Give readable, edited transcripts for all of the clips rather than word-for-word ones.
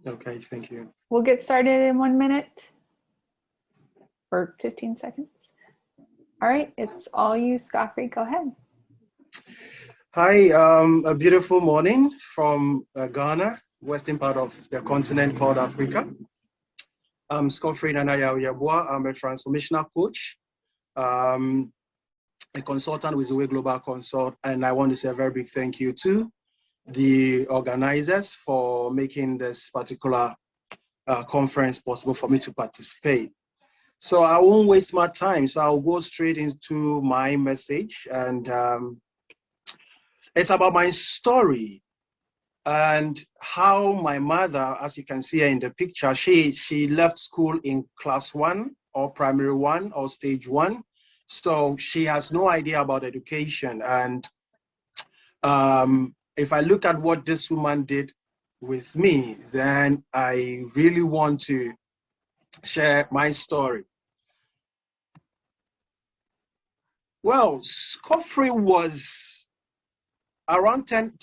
Okay, thank you. We'll get started in 1 minute or 15 seconds. All right, it's all you, Scofray. Go ahead. Hi, a beautiful morning from Ghana, western part of the continent called Africa. I'm Scofray Nanaya Oyeboah. I'm a transformational coach, a consultant with Zoe Global Consult, and I want to say a very big thank you to the organizers for making this particular conference possible for me to participate. So I won't waste my time, so I'll go straight into my message, and it's about my story and how my mother, as you can see her in the picture, she left school in class 1 or primary 1 or stage 1. So she has no idea about education. And if I look at what this woman did with me, then I really want to share my story. Well, Scofray was around 10,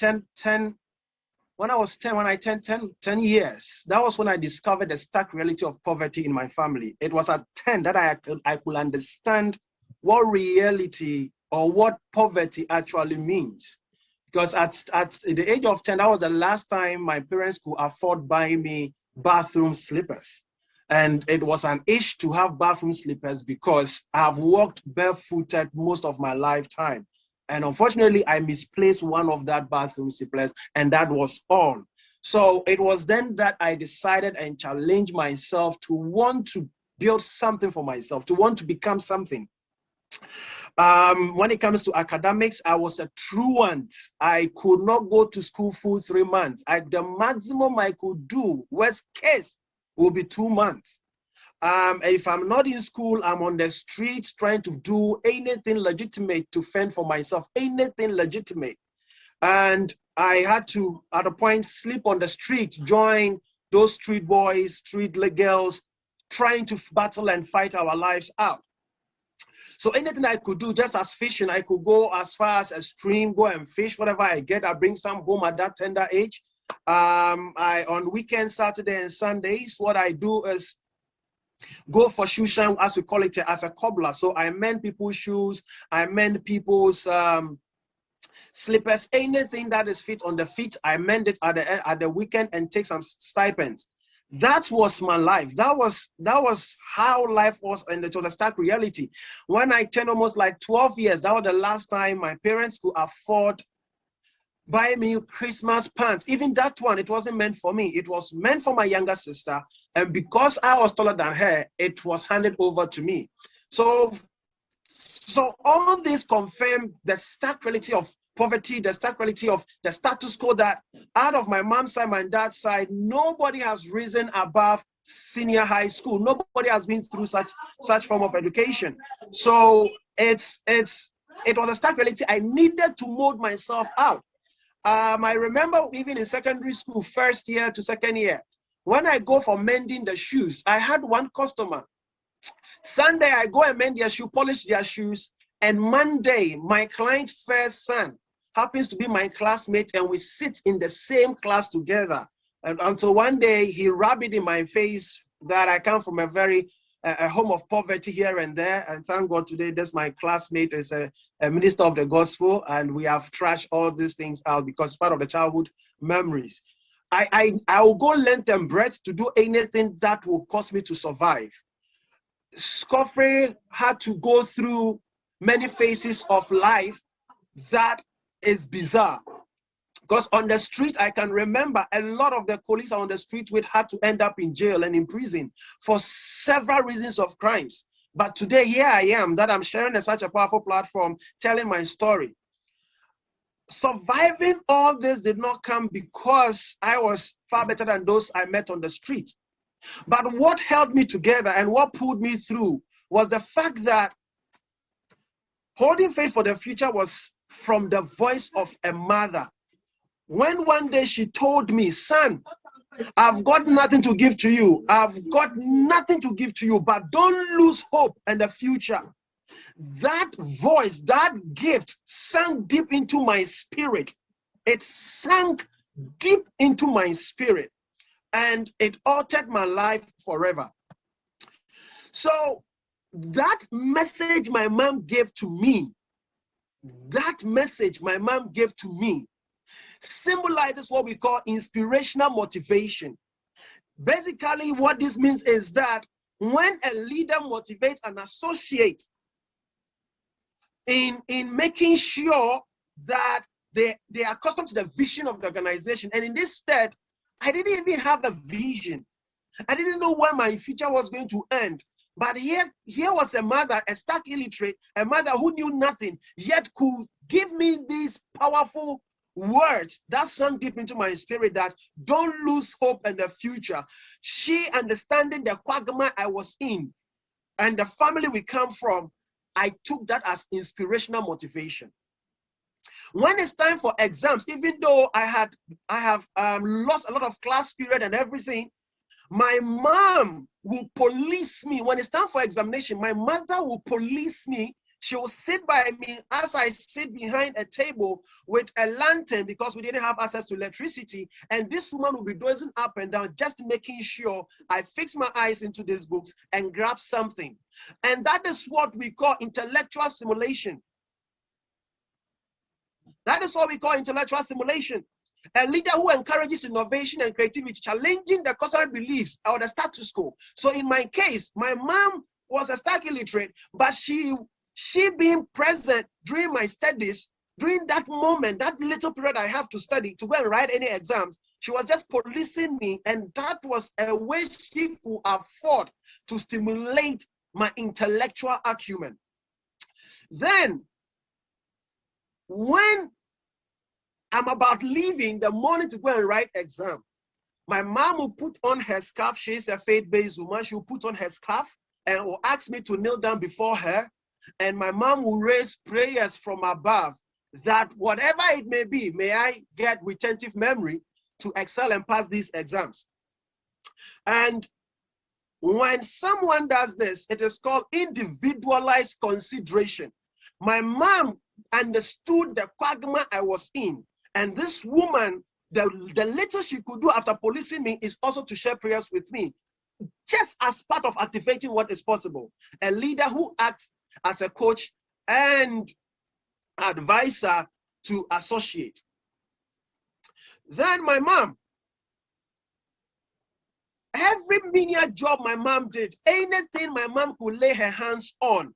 when I was 10, when I turned 10 years, that was when I discovered the stark reality of poverty in my family. It was at 10 that I could understand what reality or what poverty actually means. Because at the age of 10, that was the last time my parents could afford buying me bathroom slippers. And it was an issue to have bathroom slippers because I've walked barefooted most of my lifetime. And unfortunately, I misplaced one of that bathroom slippers, and that was all. So it was then that I decided and challenged myself to want to build something for myself, to want to become something. When it comes to academics, I was a truant. I could not go to school full 3 months. The maximum I could do, worst case, will be 2 months. If I'm not in school, I'm on the streets trying to do anything legitimate to fend for myself, anything legitimate. And I had to, at a point, sleep on the street, join those street boys, street girls, trying to battle and fight our lives out. So anything I could do, just as fishing, I could go as far as a stream, go and fish, whatever I get, I bring some home at that tender age. On weekends, Saturday and Sundays, what I do is go for shoe shine, as we call it, as a cobbler. So I mend people's shoes, I mend people's slippers, anything that is fit on the feet, I mend it at the weekend and take some stipends. That was my life. That was how life was, and it was a stark reality. When I turned almost like 12 years, that was the last time my parents could afford buy me Christmas pants. Even that one, it wasn't meant for me. It was meant for my younger sister. And because I was taller than her, it was handed over to me. So all this confirmed the stark reality of poverty, the stark reality of the status quo that out of my mom's side, my dad's side, nobody has risen above senior high school. Nobody has been through such form of education. So it was a stark reality. I needed to mold myself out. I remember even in secondary school, first year to second year, when I go for mending the shoes, I had one customer. Sunday, I go and mend their shoe, polish their shoes. And Monday, my client's first son happens to be my classmate, and we sit in the same class together. And until one day, he rubbed it in my face that I come from a home of poverty here and there. And thank God today, this my classmate is a minister of the gospel, and we have trashed all these things out because part of the childhood memories. I will go length and breadth to do anything that will cause me to survive. Scofray had to go through many phases of life that is bizarre. Because on the street, I can remember a lot of the colleagues on the street with had to end up in jail and in prison for several reasons of crimes. But today, here I am, that I'm sharing such a powerful platform, telling my story. Surviving all this did not come because I was far better than those I met on the street. But what held me together and what pulled me through was the fact that holding faith for the future was from the voice of a mother. When one day she told me, son, I've got nothing to give to you. I've got nothing to give to you, but don't lose hope in the future. That voice, that gift sank deep into my spirit. It sank deep into my spirit. and it altered my life forever. So that message my mom gave to me, symbolizes what we call inspirational motivation. Basically, what this means is that when a leader motivates an associate in making sure that they are accustomed to the vision of the organization, and in this stead, I didn't even have a vision. I didn't know where my future was going to end. But here was a mother, a stark illiterate, a mother who knew nothing, yet could give me these powerful words that sunk deep into my spirit that don't lose hope in the future. She, understanding the quagmire I was in and the family we come from, I took that as inspirational motivation. When it's time for exams, even though I have lost a lot of class period and everything, my mom will police me. When it's time for examination, my mother will police me. She will sit by me as I sit behind a table with a lantern because we didn't have access to electricity. And this woman will be dozing up and down, just making sure I fix my eyes into these books and grab something. And that is what we call intellectual stimulation. That is what we call intellectual stimulation. A leader who encourages innovation and creativity, challenging the customary beliefs or the status quo. So in my case, my mom was a stark illiterate, but she being present during my studies, during that moment, that little period I have to study to go and write any exams, she was just policing me, and that was a way she could afford to stimulate my intellectual acumen. Then, when I'm about leaving the morning to go and write exam, my mom will put on her scarf. She's a faith-based woman. She will put on her scarf and will ask me to kneel down before her. And my mom will raise prayers from above that whatever it may be, may I get retentive memory to excel and pass these exams. And when someone does this, it is called individualized consideration. My mom understood the quagmire I was in. And this woman, the little she could do after policing me is also to share prayers with me, just as part of activating what is possible. A leader who acts as a coach and advisor to associate. Then my mom, every menial job my mom did, anything my mom could lay her hands on,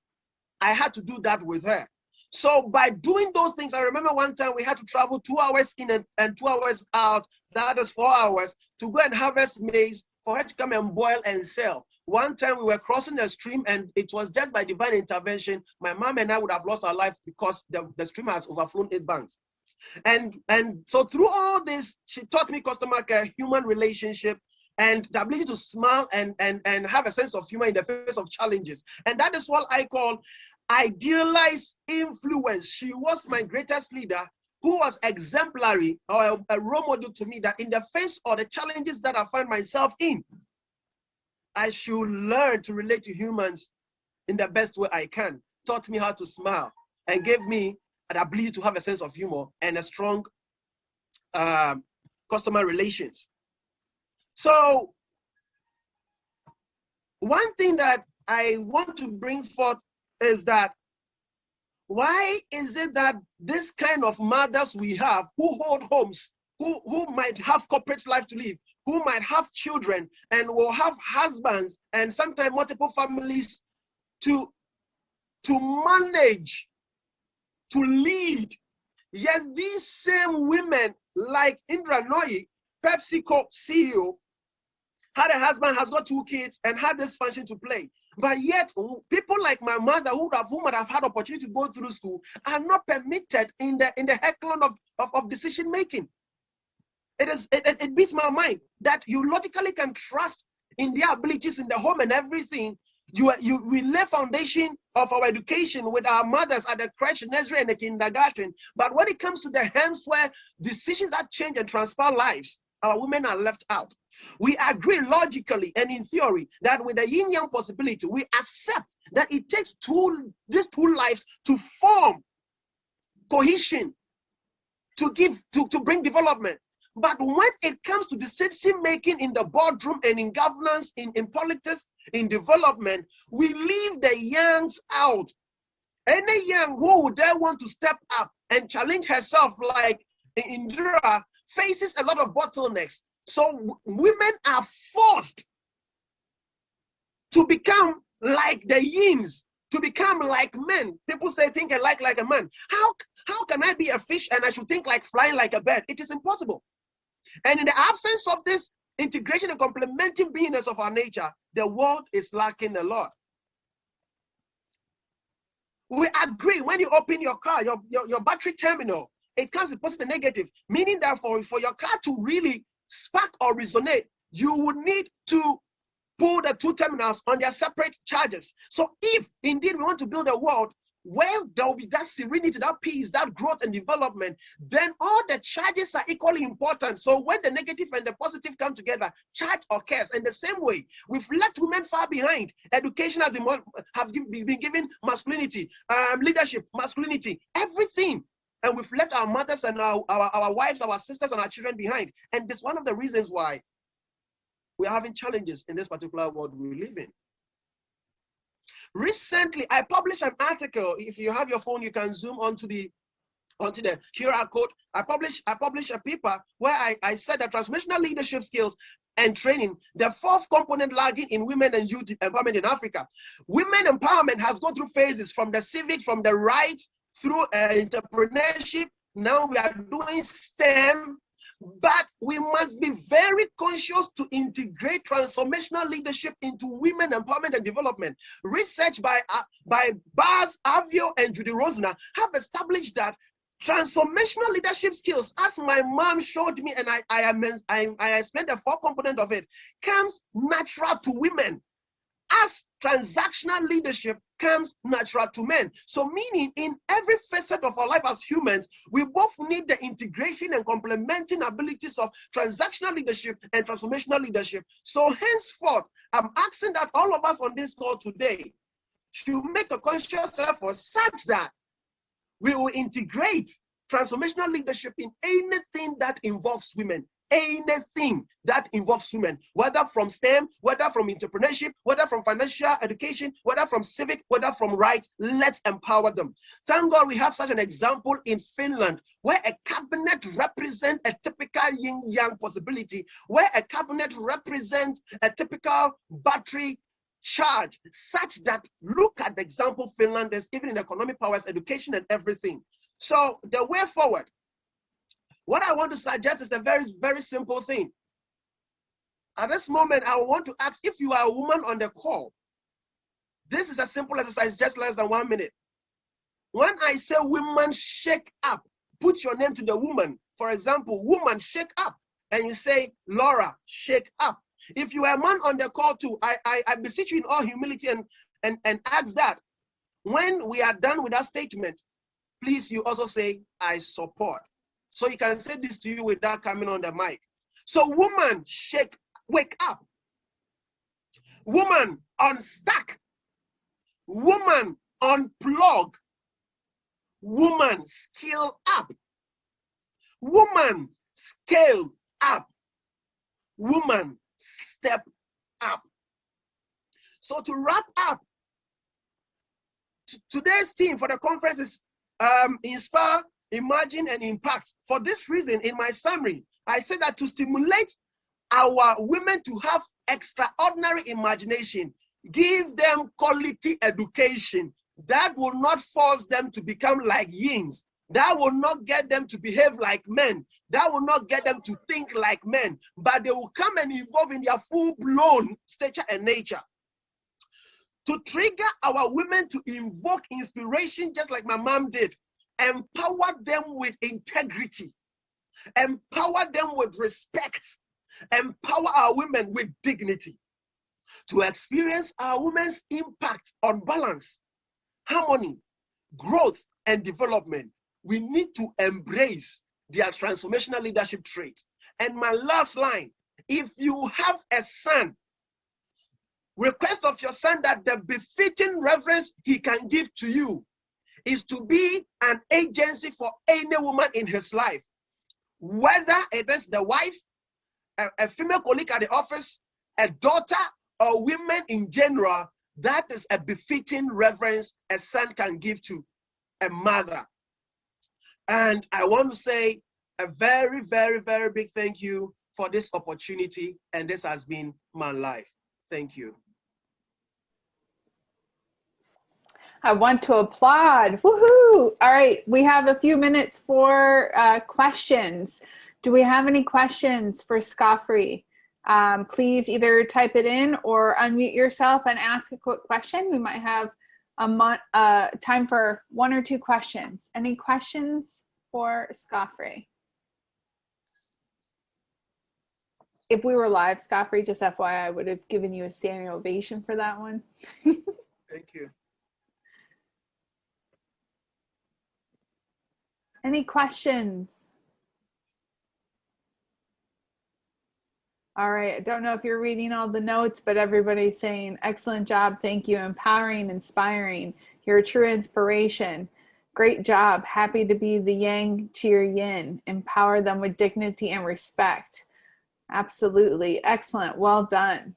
I had to do that with her. So by doing those things, I remember one time we had to travel 2 hours in and 2 hours out, that is 4 hours, to go and harvest maize for her to come and boil and sell. One time we were crossing a stream, and it was just by divine intervention, my mom and I would have lost our life because the stream has overflown 8 banks. And so through all this, she taught me customer care, human relationship, and the ability to smile and have a sense of humor in the face of challenges. And that is what I call idealized influence. She was my greatest leader, who was exemplary, or a role model to me, that in the face of the challenges that I find myself in, I should learn to relate to humans in the best way I can. Taught me how to smile and gave me an ability to have a sense of humor and a strong customer relations. So one thing that I want to bring forth is that why is it that this kind of mothers we have who hold homes, who might have corporate life to live, who might have children and will have husbands and sometimes multiple families to manage, to lead, yet these same women like Indra Nooyi, PepsiCo CEO, had a husband, has got 2 kids, and had this function to play. But yet, people like my mother, who might have had opportunity to go through school, are not permitted in the echelon of decision making. It beats my mind that you logically can trust in their abilities in the home and everything. We lay foundation of our education with our mothers at the crèche, nursery, and the kindergarten. But when it comes to the hands where decisions that change and transform lives, our women are left out. We agree logically and in theory that with the yin-yang possibility, we accept that it takes these two lives to form cohesion, to bring development. But when it comes to decision making in the boardroom and in governance, in politics, in development, we leave the youngs out. Any young who would dare want to step up and challenge herself like Indira faces a lot of bottlenecks. So women are forced to become like the yins, to become like men. People say think and like a man. How can I be a fish and I should think like flying like a bird? It is impossible. And in the absence of this integration and complementing beingness of our nature, the world is lacking a lot. We agree when you open your car, your battery terminal, it comes with positive and negative, meaning that for your car to really spark or resonate, you would need to pull the two terminals on their separate charges. So if indeed we want to build a world where there will be that serenity, that peace, that growth and development, then all the charges are equally important. So when the negative and the positive come together, charge or curse. In the same way, we've left women far behind. Education has been given masculinity, leadership, masculinity, everything. And we've left our mothers and our wives, our sisters and our children behind. And this is one of the reasons why we are having challenges in this particular world we live in. Recently, I published an article. If you have your phone, you can zoom onto the QR code. I published a paper where I said that transformational leadership skills and training, the fourth component lagging in women and youth empowerment in Africa. Women empowerment has gone through phases from the civic, from the rights, through entrepreneurship. Now we are doing STEM. But we must be very conscious to integrate transformational leadership into women empowerment and development. Research by Baz, Avio, and Judy Rosner have established that transformational leadership skills, as my mom showed me, and I explained the four components of it, comes natural to women, as transactional leadership comes natural to men. So meaning in every facet of our life as humans, we both need the integration and complementing abilities of transactional leadership and transformational leadership. So henceforth, I'm asking that all of us on this call today should make a conscious effort such that we will integrate transformational leadership in anything that involves women. Anything that involves women, whether from STEM, whether from entrepreneurship, whether from financial education, whether from civic, whether from rights, let's empower them. Thank God we have such an example in Finland, where a cabinet represents a typical yin-yang possibility, where a cabinet represents a typical battery charge, such that look at the example Finland is, even in economic powers, education and everything. So the way forward, what I want to suggest is a very, very simple thing. At this moment, I want to ask if you are a woman on the call. This is a simple exercise, just less than 1 minute. When I say woman, shake up, put your name to the woman. For example, woman, shake up. And you say, Laura, shake up. If you are a man on the call too, I beseech you in all humility and ask that. When we are done with that statement, please, you also say, I support. So you can say this to you without coming on the mic. So woman, shake, wake up. Woman, unstuck. Woman, unplug. Woman, scale up. Woman, scale up. Woman, step up. So to wrap up, today's theme for the conference is inspire, imagine, and impact. For this reason, in my summary, I said that to stimulate our women to have extraordinary imagination, give them quality education that will not force them to become like yins, that will not get them to behave like men, that will not get them to think like men, but they will come and evolve in their full-blown stature and nature. To trigger our women to invoke inspiration, just like my mom did, empower them with integrity, empower them with respect, empower our women with dignity. To experience our women's impact on balance, harmony, growth, and development, we need to embrace their transformational leadership traits. And my last line, if you have a son, request of your son that the befitting reverence he can give to you is to be an agency for any woman in his life. whether it is the wife, a female colleague at the office, a daughter, or women in general, that is a befitting reverence a son can give to a mother. And I want to say a very, very, very big thank you for this opportunity. And this has been my life. Thank you. I want to applaud. Woohoo! All right, we have a few minutes for questions. Do we have any questions for Scofray? Please either type it in or unmute yourself and ask a quick question. We might have time for 1 or 2 questions. Any questions for Scofray? If we were live, Scofray, just FYI, I would have given you a standing ovation for that one. Thank you. Any questions? All right, I don't know if you're reading all the notes, but everybody's saying, excellent job, thank you, empowering, inspiring. You're a true inspiration. Great job, happy to be the yang to your yin. Empower them with dignity and respect. Absolutely, excellent, well done.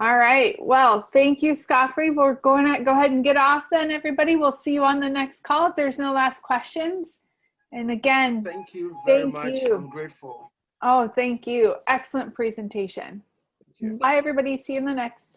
All right, well, thank you, Scofray. We're going to go ahead and get off then, everybody. We'll see you on the next call if there's no last questions. And again, thank you very much. You. I'm grateful. Oh, thank you. Excellent presentation. Bye, everybody. See you in the next.